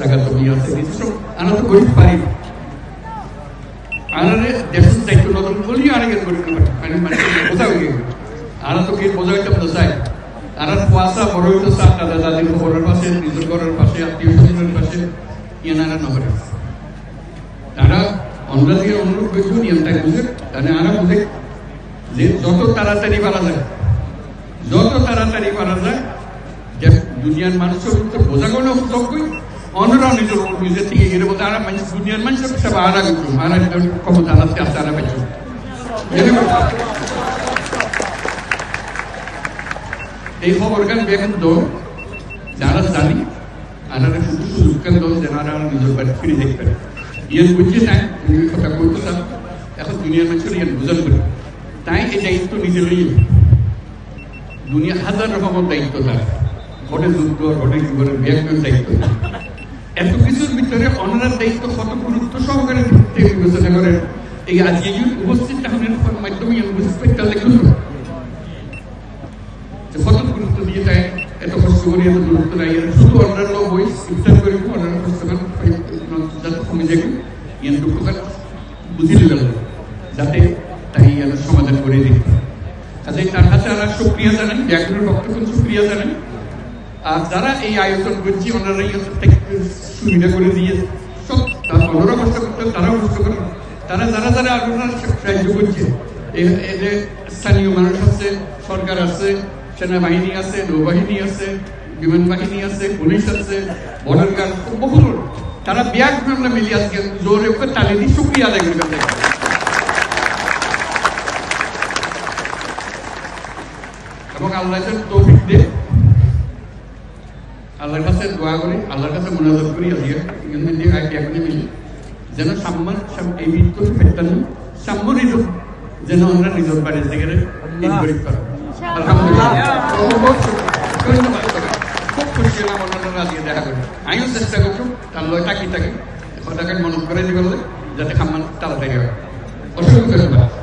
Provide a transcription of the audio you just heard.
জায়গা জমি আছে আমরা তো গরিব পারি আনারে দেশের দায়িত্ব নতুন বলি আরেক গরিব মানে বোঝা হয়ে গেল আনা তো কি বোঝা হইতে আমরা চাই আর কুয়াশা বড় হইতে চাপ দাদা দাদির ঘরের পাশে নিজের ঘরের পাশে আত্মীয় স্বজনের পাশে ইয়েনারা নগরে তারা আমরা দিয়ে অনুরোধ করছি নিয়মটাই বুঝে তাহলে আরা বুঝে যে যত তাড়াতাড়ি পারা যায় যে দুনিয়ার মানুষের বোঝা কোনো যোগ্যই অন্যরা নিজের থেকে গেলে বলতে আরা মানুষ দুনিয়ার মানুষের সব আরা গেছিল আরা ক্ষমতা আনাতে আসতে আরা পাইছিল এই খবর গান বেগুন দো যারা জানি আনারা শুধু সুযোগ কেন দো যারা নিজের বাড়ি ফিরে দেখতে পারে ইয়ান বুঝছে তাই কথা বলতে চান এখন দুনিয়ার মানুষের ইয়ান বোঝান করে তাই এই দায়িত্ব নিজে লইয়ে দুনিয়া হাজার রকমের দায়িত্ব থাকে ঘটে যুদ্ধ ঘটে জীবনের ব্যাংকের দায়িত্ব এত কিছুর ভিতরে অনার দায়িত্ব কত গুরুত্ব সহকারে বিবেচনা করেন এই আজকে উপস্থিত তাহলে মাধ্যমে উপস্থিত লিখুন কত গুরুত্ব দিয়ে তাই এত কষ্ট করি এত গুরুত্ব নাই শুধু অন্যান্য বই ইফতার করি অন্যান্য কষ্ট যাতে কমে যাবে ইয়ান দুঃখটা বুঝিয়ে গেল যাতে তাই সমাধান করে দিতে কাজে তার কাছে আমরা সুক্রিয়া জানাই ব্যাংকের বক্তব্য সুক্রিয়া জানাই আর যারা এই আয়োজন করছি ওনারা সুবিধা করে দিয়ে সব ওনারা কষ্ট করতে তারাও কষ্ট করেন তারা যারা যারা আপনারা সাহায্য করছে এদের স্থানীয় মানুষ আছে সরকার আছে সেনাবাহিনী আছে নৌবাহিনী আছে বিমান বাহিনী আছে পুলিশ আছে বর্ডার গার্ড বহু তারা ব্যাগ মিলিয়ে আজকে জোরে তালে দিয়ে সুক্রিয়া আদায় করে এবং আল্লাহ তৌফিক দিয়ে আল্লাহর কাছে দোয়া করি আল্লাহর কাছে মোনাজাত করি আজকে এখনই মিলি যেন সাম্মান এই মৃত্যু ফেরতানো সাম্যরিত যেন আমরা নিজের বাড়ির থেকে ইনকোয়ারি করি আলহামদুলিল্লাহ খুব খুশি হলাম অন্যান্যরা আজকে দেখা করি আমিও চেষ্টা করছি তার লয় টাকি থাকে কথাকে মনে করে দিবে যাতে খাম্মান তাড়াতাড়ি হয় অসংখ্য ধন্যবাদ